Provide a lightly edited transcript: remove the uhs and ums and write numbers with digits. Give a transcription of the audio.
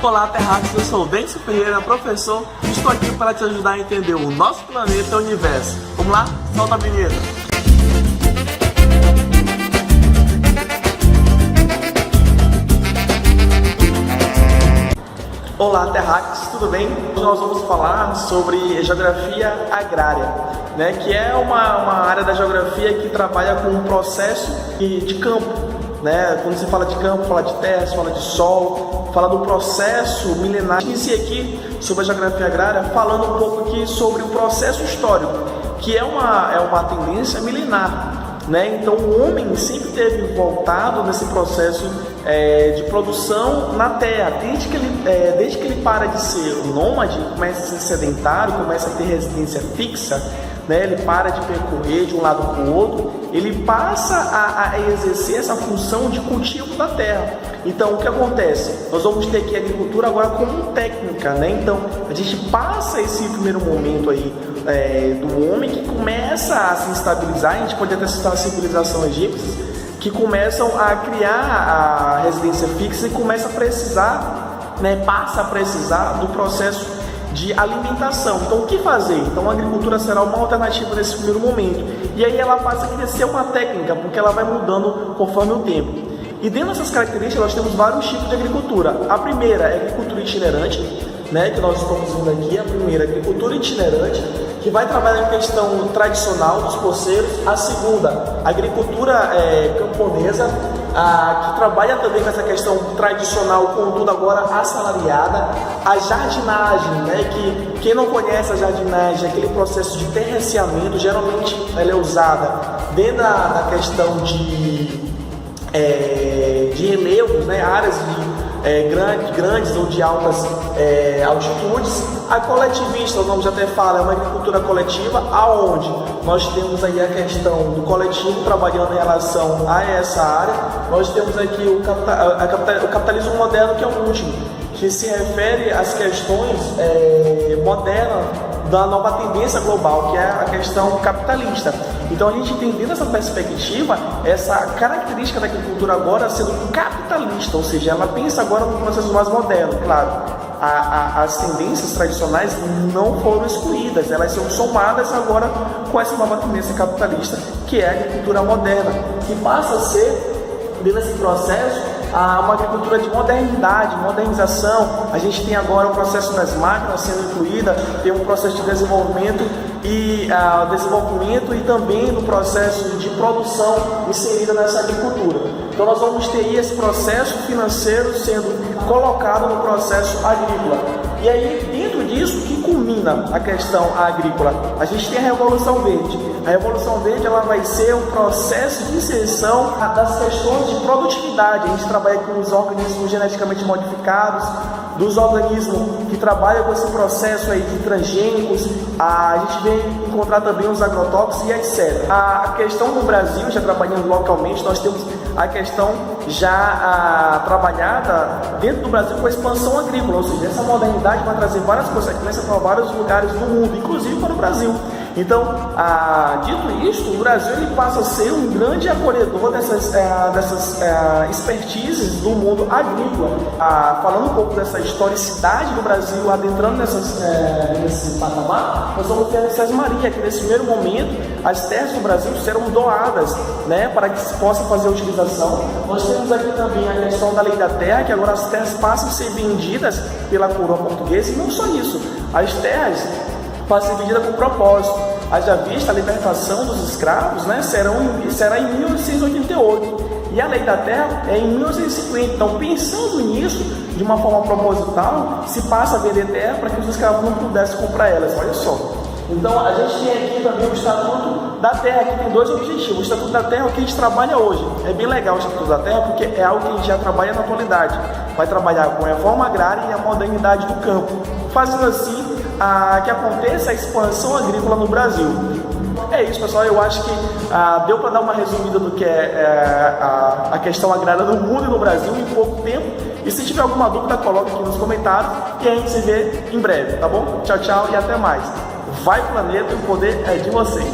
Olá, terráqueos, eu sou o Dencio Ferreira, professor, e estou aqui para te ajudar a entender o nosso planeta e o universo. Vamos lá? Solta a vinheta! Olá, terráqueos, tudo bem? Hoje nós vamos falar sobre geografia agrária, que é uma área da geografia que trabalha com um processo de campo. Quando se fala de campo, fala de terra, se fala de solo, fala do processo milenar. Inicia aqui sobre a geografia agrária falando um pouco aqui sobre o processo histórico, que é uma tendência milenar. Então o homem sempre esteve voltado nesse processo de produção na terra, desde que ele para de ser nômade, começa a ser sedentário, começa a ter residência fixa, ele para de percorrer de um lado para o outro, ele passa a exercer essa função de cultivo da terra. Então o que acontece? Nós vamos ter aqui a agricultura agora como técnica, Então a gente passa esse primeiro momento aí do homem que começa a se estabilizar. A gente pode até citar a civilização egípcia, que começam a criar a residência fixa e começa a precisar, passa a precisar do processo de alimentação. Então o que fazer? Então a agricultura será uma alternativa nesse primeiro momento. E aí ela passa a ser uma técnica, porque ela vai mudando conforme o tempo. E dentro dessas características nós temos vários tipos de agricultura. A primeira é a agricultura itinerante, que nós estamos vendo aqui. A primeira é a agricultura itinerante, que vai trabalhar a questão tradicional dos poceiros. A segunda, a agricultura camponesa, que trabalha também com essa questão tradicional, contudo agora assalariada. A jardinagem, que quem não conhece a jardinagem, é aquele processo de terraceamento. Geralmente ela é usada dentro da questão de relevos, áreas grandes ou de altas altitudes. A coletivista, o nome já até fala, é uma agricultura coletiva, aonde nós temos aí a questão do coletivo trabalhando em relação a essa área. Nós temos aqui o capitalismo moderno, que é o último, que se refere às questões modernas da nova tendência global, que é a questão capitalista. Então a gente entendendo essa perspectiva, essa característica da agricultura agora sendo capitalista, ou seja, ela pensa agora no processo mais moderno. Claro, as tendências tradicionais não foram excluídas, elas são somadas agora com essa nova tendência capitalista, que é a agricultura moderna, que passa a ser, dentro desse processo, uma agricultura de modernidade, modernização. A gente tem agora o processo das máquinas sendo incluída, tem um processo de desenvolvimento e também no processo de produção inserida nessa agricultura. Então nós vamos ter esse processo financeiro sendo colocado no processo agrícola. E aí, dentro disso, que culmina a questão agrícola? A gente tem a Revolução Verde. A Revolução Verde ela vai ser um processo de inserção das questões de produtividade. A gente trabalha com os organismos geneticamente modificados, dos organismos que trabalham com esse processo aí de transgênicos. A gente vem encontrar também os agrotóxicos e etc. A questão no Brasil, já trabalhando localmente, nós temos a questão já trabalhada dentro do Brasil com a expansão agrícola, ou seja, essa modernidade vai trazer várias consequências para vários lugares do mundo, inclusive para o Brasil. Então, dito isto, o Brasil ele passa a ser um grande acolhedor dessas expertises do mundo agrícola. Falando um pouco dessa historicidade do Brasil, adentrando nesse patamar, nós vamos ter a César Maria, que nesse primeiro momento as terras do Brasil serão doadas, para que se possa fazer a utilização. Nós temos aqui também a questão da lei da terra, que agora as terras passam a ser vendidas pela coroa portuguesa, e não só isso, as terras passam a ser vendidas com propósito. Haja vista a libertação dos escravos, será em 1888, e a lei da terra é em 1950. Então, pensando nisso, de uma forma proposital, se passa a vender terra para que os escravos não pudessem comprar elas. Olha só. Então, a gente tem aqui também o Estatuto da Terra, que tem dois objetivos. O Estatuto da Terra é o que a gente trabalha hoje. É bem legal o Estatuto da Terra, porque é algo que a gente já trabalha na atualidade. Vai trabalhar com a reforma agrária e a modernidade do campo, fazendo assim que aconteça a expansão agrícola no Brasil. É isso, pessoal. Eu acho que deu para dar uma resumida do que é a questão agrária no mundo e no Brasil em pouco tempo. E se tiver alguma dúvida, coloque aqui nos comentários e a gente se vê em breve, tá bom? Tchau, tchau e até mais. Vai planeta, o poder é de vocês.